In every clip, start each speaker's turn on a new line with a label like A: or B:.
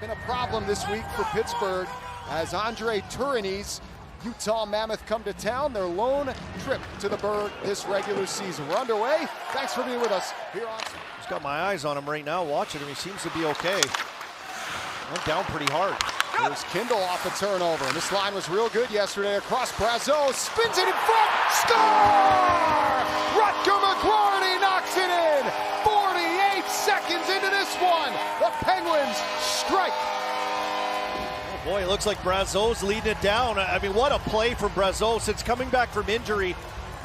A: Been a problem this week for Pittsburgh as Andre Tourigny's Utah Mammoth come to town, their lone trip to the Burgh this regular season. We're underway. Thanks for being with us here on.
B: Just got my eyes on him right now, watching him. He seems to be okay. Went down pretty hard.
A: There's Kindle off a turnover, and this line was real good yesterday across Brazeau. Spins it in front. Score! Rutger McGroarty knocks it in. 48 seconds into this one. The Penguins strike.
B: Oh boy, it looks like Brazeau's leading it down. I mean, what a play from Brazeau since coming back from injury.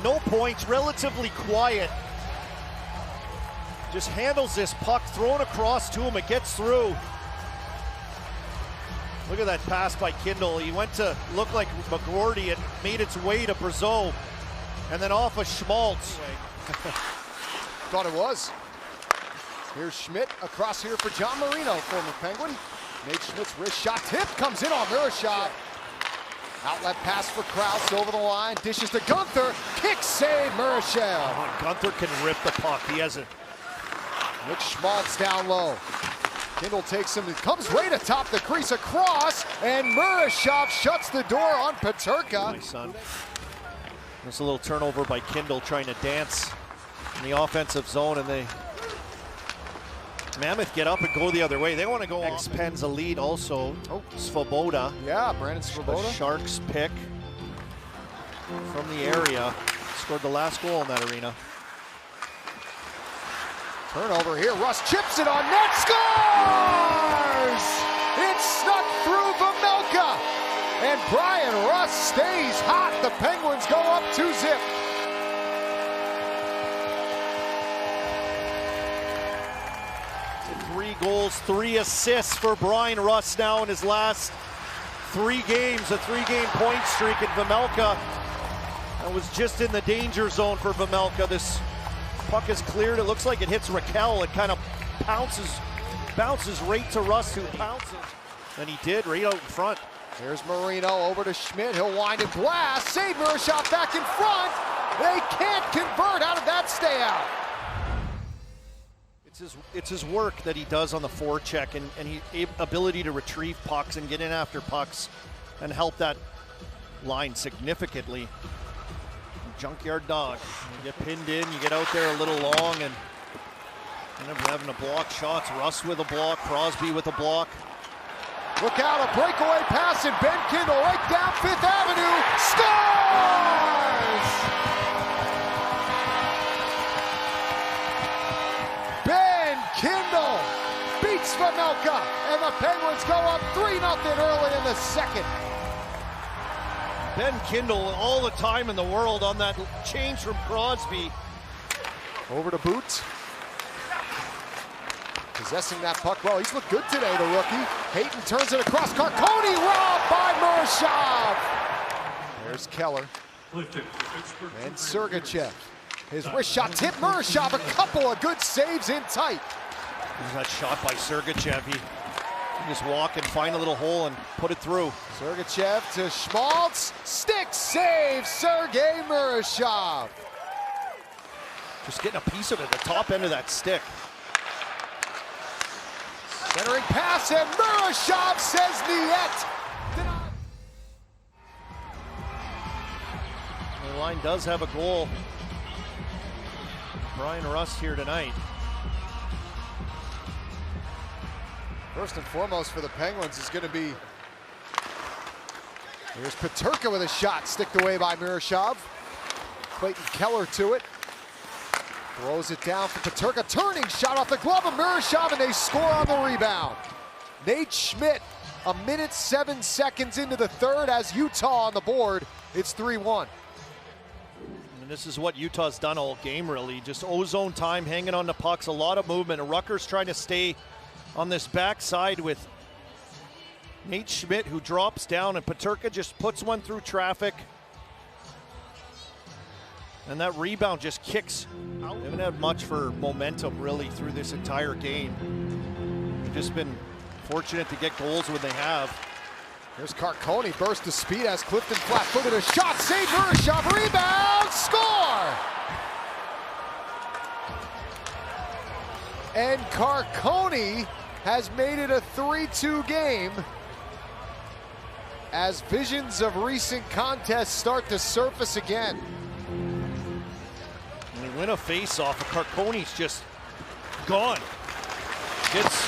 B: No points, relatively quiet. Just handles this puck, thrown across to him. It gets through. Look at that pass by Kindle. He went to look like McGroarty and made its way to Brazeau. And then off of Schmaltz.
A: Thought it was. Here's Schmidt across here for John Marino, former Penguin. Nate Schmidt's wrist shot tip comes in on Murashov. Outlet pass for Krause over the line. Dishes to Guenther. Kick save, Murashov.
B: Oh, Guenther can rip the puck. He has it.
A: Nick Schmaltz down low. Kindle takes him, comes right atop the crease across, and Murashov shuts the door on Peterka.
B: My son. There's a little turnover by Kindle trying to dance in the offensive zone, and they Mammoth get up and go the other way. They want to go on. Pens a lead also. Oh, Svoboda.
A: Yeah, Brandon Svoboda.
B: The Sharks pick from the area. Scored the last goal in that arena.
A: Turnover here, Russ chips it on net, scores! It's snuck through Vejmelka, and Brian Russ stays hot. The Penguins go up 2-0.
B: So 3 goals, 3 assists for Brian Russ now in his last 3 games, a 3-game point streak. And Vejmelka, that was just in the danger zone for Vejmelka. This puck is cleared. It looks like it hits Raquel. It kind of bounces right to Russ, who pounces. And he did right out in front.
A: Here's Marino over to Schmidt. He'll wind and blast. Save Murashov back in front. They can't convert. How did that stay out?
B: It's his work that he does on the forecheck, and he ability to retrieve pucks and get in after pucks and help that line significantly. Junkyard dog. You get pinned in, you get out there a little long, and end up having to block shots. Russ with a block, Crosby with a block.
A: Look out, a breakaway pass, and Ben Kindle right down 5th Avenue. Scores! Ben Kindle beats Vejmelka, and the Penguins go up 3-0 early in the second.
B: Ben Kindle all the time in the world on that change from Crosby.
A: Over to Boots. Possessing that puck well. He's looked good today, the rookie. Hayton turns it across. Carcone robbed by Murashov. There's Keller. And Sergachev. His wrist shot tip Murashov. A couple of good saves in tight.
B: There's that shot by Sergachev. He just walk and find a little hole and put it through.
A: Sergachev to Schmaltz. Stick save, Sergei Murashov.
B: Just getting a piece of it, the top end of that stick.
A: Centering pass, and Murashov says niet.
B: The line does have a goal. Brian Russ here tonight.
A: First and foremost for the Penguins is going to be, here's Peterka with a shot, sticked away by Murashov. Clayton Keller to it. Throws it down for Peterka, turning shot off the glove of Murashov, and they score on the rebound. Nate Schmidt, 1:07 into the third, as Utah on the board. It's 3-1.
B: And this is what Utah's done all game, really. Just ozone time, hanging on the pucks, a lot of movement. And Rutgers trying to stay on this backside with Nate Schmidt, who drops down, and Peterka just puts one through traffic. And that rebound just kicks out. They haven't had much for momentum, really, through this entire game. They've just been fortunate to get goals when they have.
A: Here's Carcone, burst to speed as Clifton flat-footed, a shot, save Murashov, rebound, score! And Carcone has made it a 3-2 game as visions of recent contests start to surface again.
B: When they win a face-off, Carcone's just gone. Gets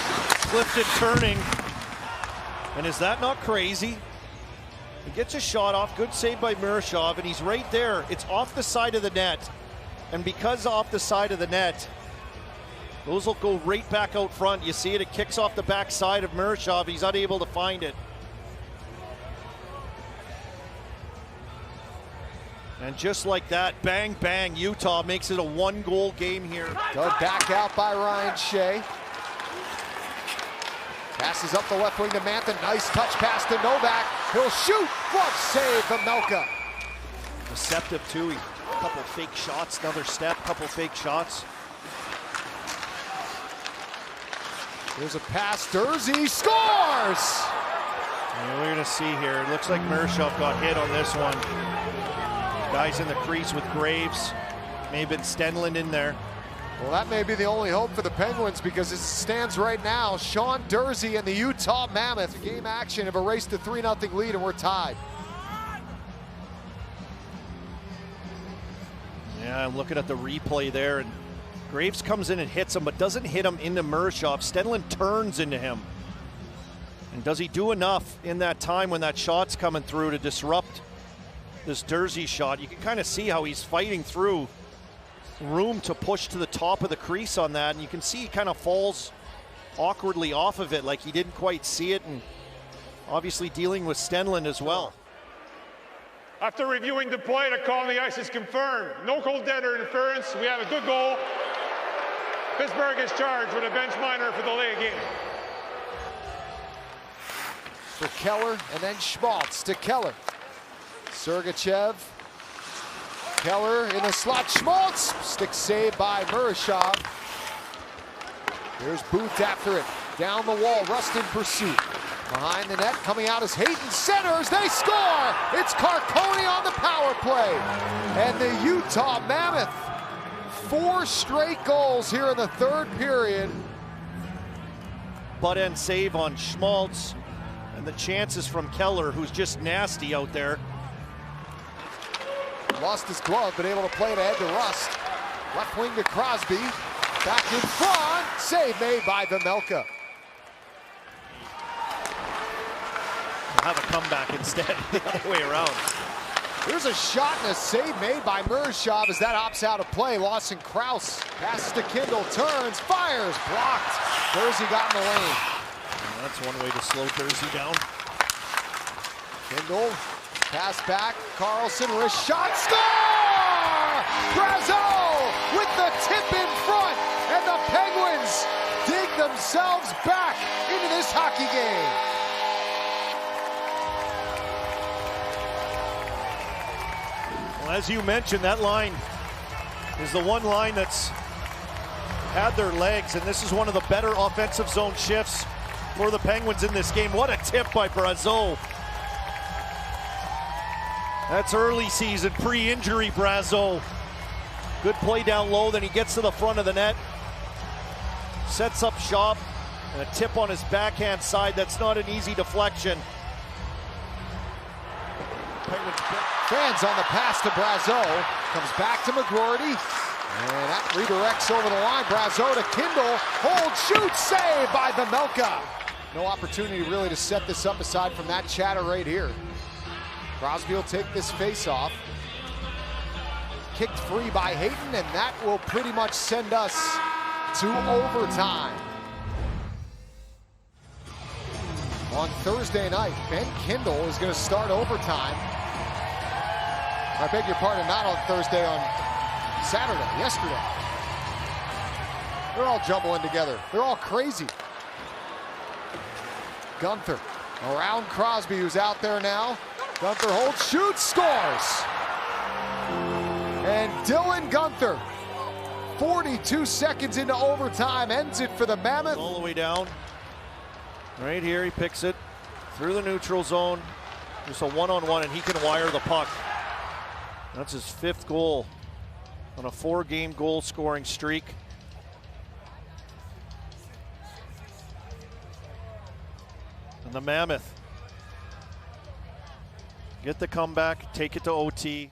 B: Clifton turning. And is that not crazy? He gets a shot off, good save by Miroshov, and he's right there. It's off the side of the net. And because off the side of the net, those will go right back out front. You see it, it kicks off the back side of Miroshov. He's unable to find it. And just like that, bang, bang, Utah makes it a 1-goal game here.
A: Dug back out by Ryan Shea. Passes up the left wing to Mantha. Nice touch pass to Novak. He'll shoot. Glove save from Melka.
B: Receptive too. A couple fake shots, another step, couple fake shots.
A: There's a pass. Dursey scores!
B: And we're going to see here. It looks like Miroshov got hit on this one. Guys in the crease with Graves. May have been Stenlund in there.
A: Well, that may be the only hope for the Penguins because it stands right now. Sean Dursey and the Utah Mammoth. Game action have erased the 3-0 lead and we're tied.
B: Yeah, I'm looking at the replay there, and Graves comes in and hits him, but doesn't hit him into Miroshov. Stenlund turns into him. And does he do enough in that time when that shot's coming through to disrupt this Dursey shot? You can kind of see how he's fighting through room to push to the top of the crease on that, and you can see he kind of falls awkwardly off of it, like he didn't quite see it, and obviously dealing with Stenlund as well.
C: After reviewing the play, the call on the ice is confirmed. No goaltender interference. We have a good goal. Pittsburgh is charged with a bench minor for the delay game.
A: For Keller and then Schmaltz to Keller. Sergachev. Keller in the slot. Schmaltz. Stick save by Miroshov. There's Booth after it. Down the wall. Rust in pursuit. Behind the net, coming out as Hayton centers. They score! It's Carcone on the power play. And the Utah Mammoth, 4 straight goals here in the third period.
B: Butt end save on Schmaltz. And the chances from Keller, who's just nasty out there.
A: Lost his glove, but able to play it ahead to Rust. Left wing to Crosby. Back in front. Save made by Vejmelka.
B: Have a comeback instead, the other way around.
A: There's a shot and a save made by Miroshov as that opts out of play. Lawson Krause passes to Kindle, turns, fires, blocked. Dursey got in the lane.
B: And that's one way to slow Dursey down.
A: Kindle, pass back, Carlson, wrist shot, score! Brazeau with the tip in front, and the Penguins dig themselves back into this hockey game.
B: As you mentioned, that line is the one line that's had their legs, and this is one of the better offensive zone shifts for the Penguins in this game. What a tip by Brazeau. That's early season, pre-injury Brazeau. Good play down low, then he gets to the front of the net. Sets up shop, and a tip on his backhand side. That's not an easy deflection.
A: Fans on the pass to Brazeau. Comes back to McGroarty. And that redirects over the line. Brazeau to Kindle. Hold, shoot, save by Vejmelka. No opportunity really to set this up aside from that chatter right here. Crosby will take this face off. Kicked free by Hayton, and that will pretty much send us to overtime. On Thursday night, Ben Kindle is going to start overtime. I beg your pardon, not on Thursday, on Saturday, yesterday. They're all jumbling together. They're all crazy. Guenther around Crosby, who's out there now. Guenther holds, shoots, scores. And Dylan Guenther, 42 seconds into overtime, ends it for the Mammoth.
B: All the way down. Right here, he picks it through the neutral zone. Just a one-on-one, and he can wire the puck. That's his 5th goal on a 4-game goal-scoring streak. And the Mammoth get the comeback, take it to OT.